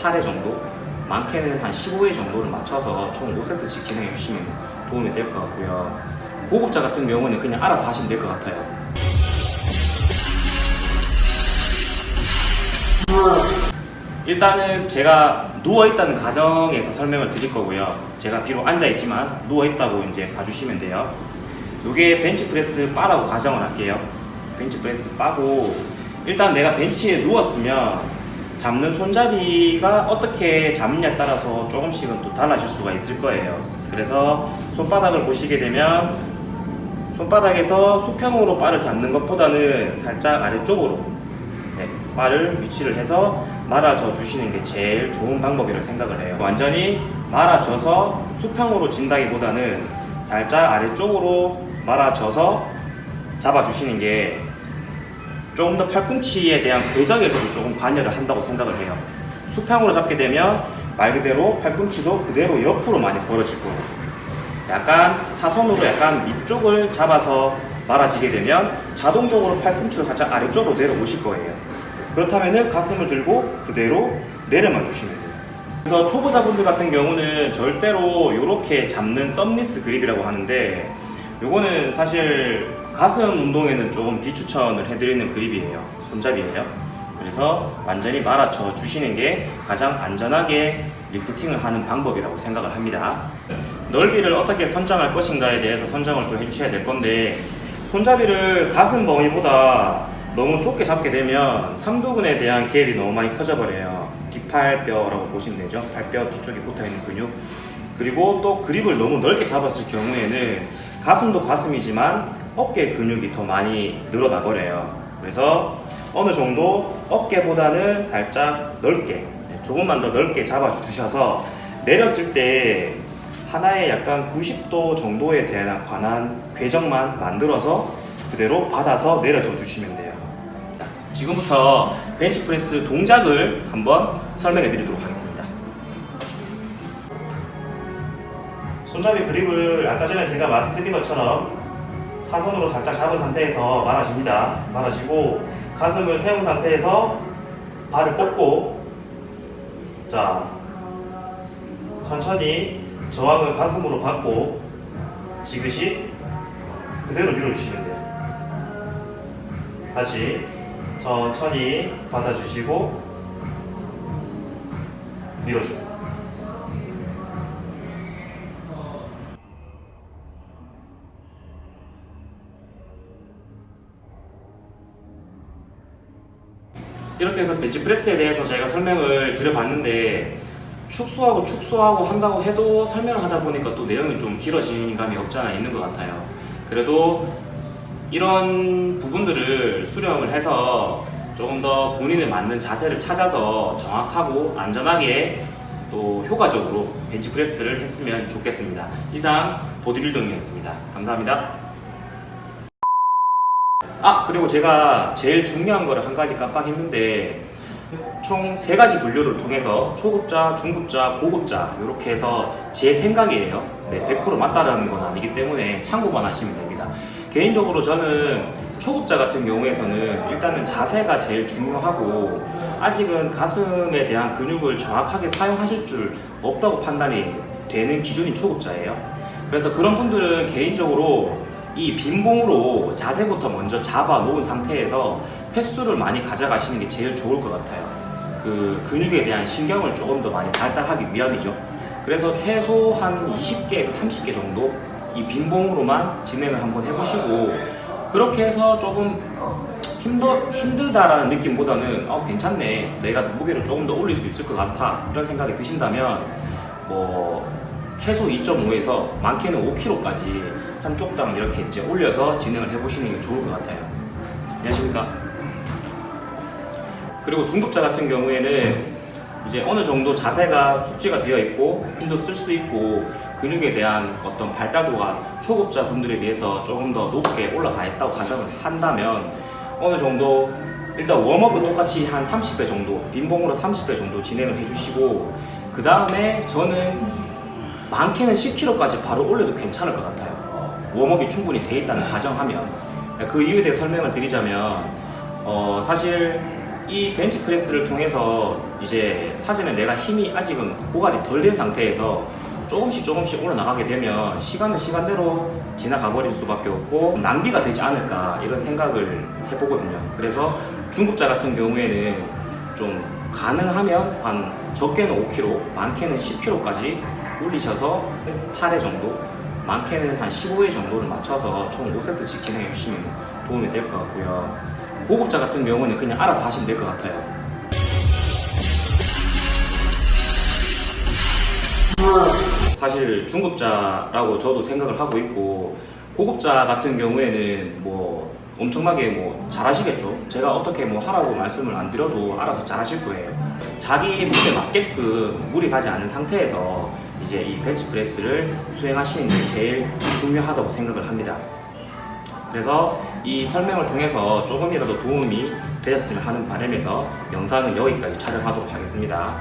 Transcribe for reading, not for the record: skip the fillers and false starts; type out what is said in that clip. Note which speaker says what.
Speaker 1: 8회 정도, 많게는 한 15회 정도를 맞춰서 총 5세트씩 진행해 주시면 도움이 될 것 같고요. 고급자 같은 경우는 그냥 알아서 하시면 될 것 같아요. 일단은 제가 누워있다는 가정에서 설명을 드릴 거고요. 제가 비록 앉아있지만 누워있다고 이제 봐주시면 돼요. 요게 벤치프레스 바라고 가정을 할게요. 벤치프레스 바고, 일단 내가 벤치에 누웠으면 잡는 손잡이가 어떻게 잡느냐에 따라서 조금씩은 또 달라질 수가 있을 거예요. 그래서 손바닥을 보시게 되면 손바닥에서 수평으로 바를 잡는 것보다는 살짝 아래쪽으로 바를 위치를 해서 말아줘 주시는 게 제일 좋은 방법이라고 생각을 해요. 완전히 말아줘서 수평으로 진다기보다는 살짝 아래쪽으로 말아줘서 잡아주시는 게 조금 더 팔꿈치에 대한 궤적에서도 조금 관여를 한다고 생각을 해요. 수평으로 잡게 되면 말 그대로 팔꿈치도 그대로 옆으로 많이 벌어질 거고, 약간 사선으로 약간 위쪽을 잡아서 말아지게 되면 자동적으로 팔꿈치가 살짝 아래쪽으로 내려오실 거예요. 그렇다면 가슴을 들고 그대로 내려만 주시면 돼요. 그래서 초보자분들 같은 경우는 절대로 이렇게 잡는 썸리스 그립이라고 하는데, 요거는 사실 가슴 운동에는 조금 비추천을 해드리는 그립이에요. 손잡이에요. 그래서 완전히 말아쳐 주시는 게 가장 안전하게 리프팅을 하는 방법이라고 생각을 합니다. 넓이를 어떻게 선정할 것인가에 대해서 선정을 또 해주셔야 될 건데, 손잡이를 가슴 범위보다 너무 좁게 잡게 되면 삼두근에 대한 기압이 너무 많이 커져버려요. 뒷팔뼈라고 보시면 되죠. 팔뼈 뒤쪽에 붙어있는 근육. 그리고 또 그립을 너무 넓게 잡았을 경우에는 가슴도 가슴이지만 어깨 근육이 더 많이 늘어나 버려요. 그래서 어느 정도 어깨보다는 살짝 넓게, 조금만 더 넓게 잡아주셔서 내렸을 때 하나의 약간 90도 정도에 대한 관한 궤적만 만들어서 그대로 받아서 내려줘 주시면 돼요. 지금부터 벤치프레스 동작을 한번 설명해 드리도록 하겠습니다. 손잡이 그립을 아까 전에 제가 말씀드린 것처럼 사선으로 살짝 잡은 상태에서 말아줍니다. 말아주고 가슴을 세운 상태에서 발을 뻗고, 자, 천천히 저항을 가슴으로 받고 지그시 그대로 밀어주시면 돼요. 다시 천천히 받아주시고 밀어주고, 이렇게 해서 벤치프레스에 대해서 저희가 설명을 드려봤는데, 축소하고 한다고 해도 설명을 하다 보니까 또 내용이 좀 길어진 감이 없지 않아 있는 것 같아요. 그래도 이런 부분들을 수령을 해서 조금 더 본인에 맞는 자세를 찾아서 정확하고 안전하게 또 효과적으로 벤치프레스를 했으면 좋겠습니다. 이상 보디빌딩이었습니다. 감사합니다. 그리고 제가 제일 중요한 거를 한 가지 깜빡했는데, 총 3가지 분류를 통해서 초급자, 중급자, 고급자 이렇게 해서 제 생각이에요. 100% 맞다라는 건 아니기 때문에 참고만 하시면 됩니다. 개인적으로 저는 초급자 같은 경우에서는 일단은 자세가 제일 중요하고, 아직은 가슴에 대한 근육을 정확하게 사용하실 줄 없다고 판단이 되는 기준이 초급자예요. 그래서 그런 분들은 개인적으로 이 빈봉으로 자세부터 먼저 잡아 놓은 상태에서 횟수를 많이 가져가시는 게 제일 좋을 것 같아요. 그 근육에 대한 신경을 조금 더 많이 발달하기 위함이죠. 그래서 최소 한 20개에서 30개 정도 이 빈봉으로만 진행을 한번 해보시고, 그렇게 해서 조금 힘들다라는 느낌보다는 괜찮네, 내가 무게를 조금 더 올릴 수 있을 것 같아, 이런 생각이 드신다면 최소 2.5에서 많게는 5kg까지 한쪽당 이렇게 이제 올려서 진행을 해보시는 게 좋을 것 같아요. 안녕하십니까? 그리고 중급자 같은 경우에는 이제 어느 정도 자세가 숙지가 되어 있고 힘도 쓸 수 있고 근육에 대한 어떤 발달도가 초급자 분들에 비해서 조금 더 높게 올라가 있다고 가정을 한다면, 어느 정도 일단 웜업은 똑같이 한 30배 정도, 빈봉으로 30배 정도 진행을 해주시고, 그 다음에 저는 많게는 10kg까지 바로 올려도 괜찮을 것 같아요. 웜업이 충분히 돼 있다는 가정하면. 그 이유에 대해 설명을 드리자면, 사실 이 벤치프레스를 통해서 이제 사전에 내가 힘이 아직은 고갈이 덜 된 상태에서 조금씩 올라나가게 되면 시간은 시간대로 지나가 버릴 수밖에 없고 낭비가 되지 않을까 이런 생각을 해보거든요. 그래서 중급자 같은 경우에는 좀 가능하면 한 적게는 5kg, 많게는 10kg까지 올리셔서 8회 정도, 많게는 한 15회 정도를 맞춰서 총 5세트씩 진행해 주시면 도움이 될 것 같고요. 고급자 같은 경우는 그냥 알아서 하시면 될 것 같아요. 사실 중급자라고 저도 생각을 하고 있고, 고급자 같은 경우에는 뭐 엄청나게 뭐 잘하시겠죠. 제가 어떻게 뭐 하라고 말씀을 안 드려도 알아서 잘하실 거예요. 자기 몸에 맞게끔 무리 가지 않은 상태에서 이제 이 벤치프레스를 수행하시는 게 제일 중요하다고 생각을 합니다. 그래서 이 설명을 통해서 조금이라도 도움이 되었으면 하는 바람에서 영상은 여기까지 촬영하도록 하겠습니다.